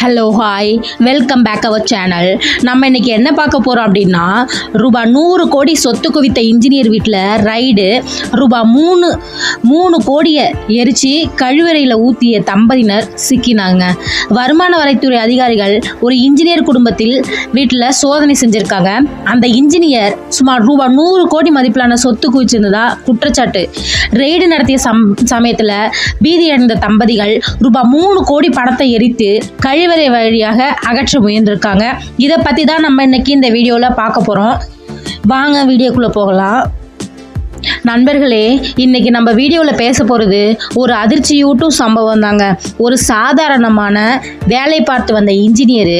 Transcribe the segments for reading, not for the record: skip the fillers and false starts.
Hello hi welcome back our channel. நம்ம இன்னைக்கு என்ன பார்க்க போகிறோம் அப்படின்னா, ரூபா 100 கோடி சொத்து குவித்த இன்ஜினியர் வீட்டில் ரைடு. ரூபா 3 கோடியை எரித்து கழிவறையில் ஊற்றிய தம்பதியினர் சிக்கினாங்க. வருமான வரித்துறை அதிகாரிகள் ஒரு இன்ஜினியர் குடும்பத்தில் வீட்டில் சோதனை செஞ்சுருக்காங்க. அந்த இன்ஜினியர் சுமார் ரூபா 100 கோடி மதிப்பிலான சொத்து குவிச்சிருந்ததா குற்றச்சாட்டு. ரெய்டு நடத்திய சமயத்தில் பீதியடைந்த தம்பதிகள் ரூபா 3 கோடி பணத்தை எரித்து கழிவறை வழியாக அகற்ற முயன்றிருக்காங்க. இதை பற்றி தான் நம்ம இன்னைக்கு இந்த வீடியோவில் பார்க்க போகிறோம். வாங்க வீடியோக்குள்ளே போகலாம். நண்பர்களே, இன்னைக்கு நம்ம வீடியோவில் பேச போகிறது ஒரு அதிர்ச்சியூட்டும் சம்பவம் தாங்க. ஒரு சாதாரணமான வேலை பார்த்து வந்த இன்ஜினியரு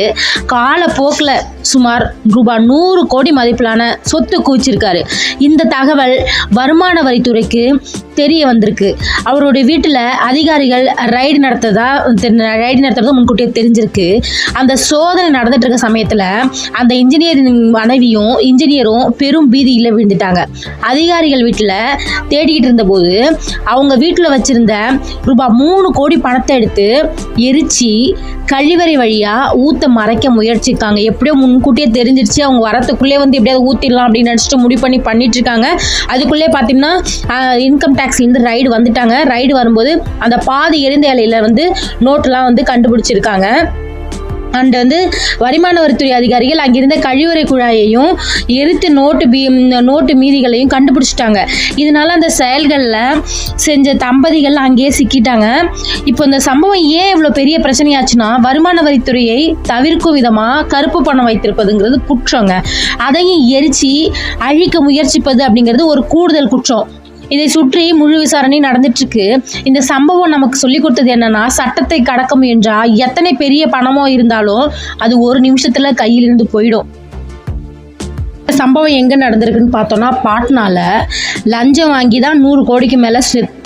காலப்போக்கில் சுமார் ரூபா 100 கோடி மதிப்பிலான சொத்து குவிச்சிருக்காரு. இந்த தகவல் வருமான வரித்துறைக்கு தெரிய வந்திருக்கு. அவருடைய வீட்டில் அதிகாரிகள் ரைடு நடத்துறது முன்கூட்டியே தெரிஞ்சிருக்கு. அந்த சோதனை நடந்துட்டு இருக்க சமயத்தில் அந்த இன்ஜினியரின் மனைவியும் இன்ஜினியரும் பெரும் பீதியில் விழுந்துட்டாங்க. அதிகாரிகள் வீட்டில் தேடிக்கிட்டு இருந்தபோது அவங்க வீட்டில் வச்சிருந்த ரூபா 3 கோடி பணத்தை எடுத்து எரிச்சு கழிவறை வழியா ஊத்த மறைக்க முயற்சிக்காங்க. எப்படியோ முன்கூட்டியே தெரிஞ்சிருச்சு. அவங்க வரத்துக்குள்ளே எப்படியாவது ஊத்திடலாம் அப்படின்னு நினைச்சிட்டு முடிவு பண்ணிட்டு இருக்காங்க. அதுக்குள்ளே பார்த்தீங்கன்னா இன்கம் டேக்ஸ்லேருந்து ரைடு வந்துட்டாங்க. ரைடு வரும்போது அந்த பாதி எரிந்த இலையில நோட்டெல்லாம் கண்டுபிடிச்சிருக்காங்க. அண்ட் வருமான வரித்துறை அதிகாரிகள் அங்கிருந்த கழிவறை குழாயையும் எரித்து நோட்டு மீதிகளையும் கண்டுபிடிச்சிட்டாங்க. இதனால அந்த செயல்களில் செஞ்ச தம்பதிகள் அங்கேயே சிக்கிட்டாங்க. இப்போ இந்த சம்பவம் ஏன் இவ்வளோ பெரிய பிரச்சனையாச்சுன்னா, வருமான வரித்துறையை தவிர்க்கும் விதமாக கருப்பு பணம் வைத்திருப்பதுங்கிறது குற்றங்க. அதையும் எரிச்சு அழிக்க முயற்சிப்பது அப்படிங்கிறது ஒரு கூடுதல் குற்றம். இதை சுற்றி முழு விசாரணை நடந்துட்டு இருக்கு. இந்த சம்பவம் நமக்கு சொல்லி கொடுத்தது என்னன்னா, சட்டத்தை கடக்க முயன்றா எத்தனை பெரிய பணமோ இருந்தாலும் அது ஒரு நிமிஷத்துல கையிலிருந்து போயிடும். சம்பவம் எங்கே நடந்திருக்குன்னு பார்த்தோன்னா, பாட்னால லஞ்சம் வாங்கி தான் 100 கோடிக்கு மேலே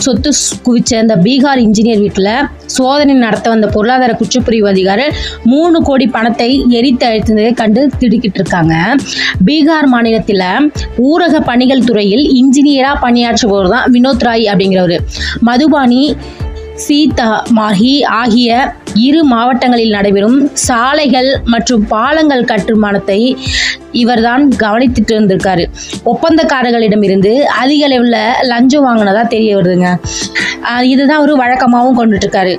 சொத்து குவிச்ச அந்த பீகார் இன்ஜினியர் வீட்டில் சோதனை நடத்த வந்த பொருளாதார குற்றப்பிரிவு அதிகாரி 3 கோடி பணத்தை எரித்து அழித்ததை கண்டு திடுக்கிட்டு இருக்காங்க. பீகார் மாநிலத்தில் ஊரக பணிகள் துறையில் இன்ஜினியராக பணியாற்றுபவர் தான் வினோத் ராய் அப்படிங்கிறவர். மதுபானி சீதாமார்ஹி ஆகிய 2 மாவட்டங்களில் நடைபெறும் சாலைகள் மற்றும் பாலங்கள் கட்டுமானத்தை இவர்தான் கவனித்துட்டு இருந்திருக்காரு. ஒப்பந்தக்காரர்களிடமிருந்து அதிக அளவில் லஞ்சம் வாங்கினதா தெரிய வருதுங்க. இதுதான் ஒரு வழக்கமாகவும் கொண்டுட்டு இருக்காரு.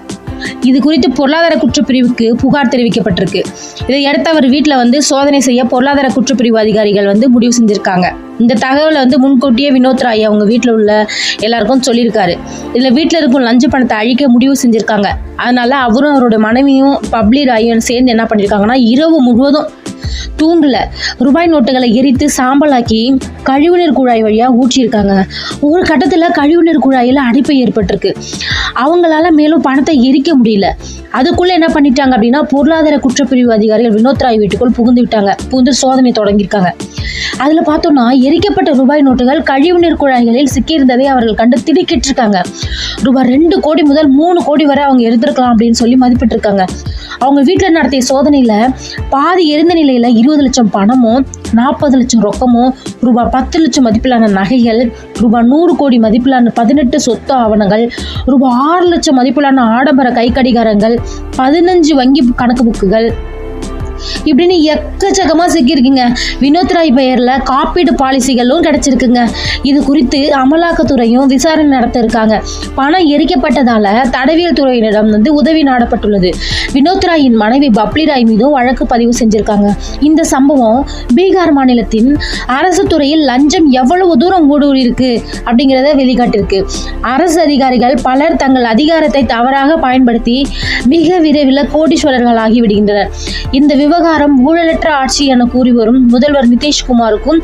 இது குறித்து பொருளாதார குற்றப்பிரிவுக்கு புகார் தெரிவிக்கப்பட்டிருக்கு. இதையடுத்து அவர் வீட்டில் சோதனை செய்ய பொருளாதார குற்றப்பிரிவு அதிகாரிகள் முடிவு செஞ்சிருக்காங்க. இந்த தகவலை முன்கூட்டியே வினோத் ராய் அவங்க வீட்டில் உள்ள எல்லாருக்கும் சொல்லியிருக்காரு. இதில் வீட்டில் இருக்கும் லஞ்ச பணத்தை அழிக்க முடிவு செஞ்சுருக்காங்க. அதனால அவரும் அவரோட மனைவியும் பப்ளி ராயும் சேர்ந்து என்ன பண்ணியிருக்காங்கன்னா, இரவு முழுவதும் தூண்டில் ரூபாய் நோட்டுகளை எரித்து சாம்பலாக்கி கழிவுநீர் குழாய் வழியாக ஊற்றியிருக்காங்க. ஒரு கட்டத்தில் கழிவுநீர் குழாயில் அடைப்பு ஏற்பட்டிருக்கு. அவங்களால மேலும் பணத்தை எரிக்க முடியல. அதுக்குள்ளே என்ன பண்ணிட்டாங்க அப்படின்னா, பொருளாதார குற்றப்பிரிவு அதிகாரிகள் வினோத் ராய் வீட்டுக்குள் புகுந்து சோதனை தொடங்கியிருக்காங்க. அதில் பார்த்தோம்னா, எரிக்கப்பட்ட ரூபாய் நோட்டுகள் கழிவுநீர் குழாய்களில் சிக்கியிருந்ததை அவர்கள் கண்டு திடுக்கிட்டு இருக்காங்க. ரூபாய் 2 கோடி முதல் 3 கோடி வரை அவங்க எடுத்திருக்கலாம் அப்படின்னு சொல்லி மதிப்பிட்டு இருக்காங்க. அவங்க வீட்டில் நடத்திய சோதனையில் பாதி எரிந்த நிலையில் 20 லட்சம் பணமும் 40 லட்சம் ரொக்கமும் ரூபாய் 10 லட்சம் மதிப்பிலான நகைகள், ரூபாய் 100 கோடி மதிப்பிலான 18 சொத்து ஆவணங்கள், ரூபாய் 6 லட்சம் மதிப்பிலான ஆடம்பர கைக்கடிகாரங்கள், 15 வங்கி கணக்கு புக்குகள் இப்படின்னு எக்கச்சக்கமாக சிக்கியிருக்குங்க. வினோத் ராய் பெயரில் காப்பீடு பாலிசிகளும் கிடைச்சிருக்குங்க. இது குறித்து அமலாக்கத்துறையும் விசாரணை நடத்த இருக்காங்க. பணம் எரிக்கப்பட்டதால தடவியல் துறையினரிடம் உதவி நாடப்பட்டுள்ளது. வினோத் ராயின் மனைவி பப்ளி ராய் மீதும் வழக்கு பதிவு செஞ்சிருக்காங்க. இந்த சம்பவம் பீகார் மாநிலத்தின் அரசு துறையில் லஞ்சம் எவ்வளவு தூரம் ஊடுருவி இருக்கு அப்படிங்கிறத வெளிக்காட்டிருக்கு. அரசு அதிகாரிகள் பலர் தங்கள் அதிகாரத்தை தவறாக பயன்படுத்தி மிக விரைவில் கோடீஸ்வரர்கள் ஆகிவிடுகின்றனர். இந்த விவகாரம் ஊழலற்ற ஆட்சி என கூறி வரும் முதல்வர் நிதிஷ்குமாருக்கும்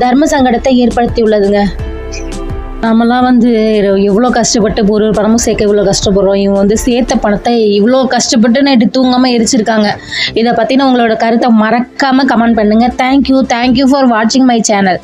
தர்ம சங்கடத்தை ஏற்படுத்தியுள்ளதுங்க. நம்மலாம் எவ்வளோ கஷ்டப்பட்டு ஒரு பணமும் சேர்க்க இவ்வளோ கஷ்டப்படுறோம். இவங்க சேர்த்த பணத்தை இவ்வளோ கஷ்டப்பட்டு நைட்டு தூங்காமல் எரிச்சிருக்காங்க. இதை பற்றின உங்களோட கருத்தை மறக்காமல் கமெண்ட் பண்ணுங்கள். தேங்க்யூ ஃபார் வாட்சிங் மை சேனல்.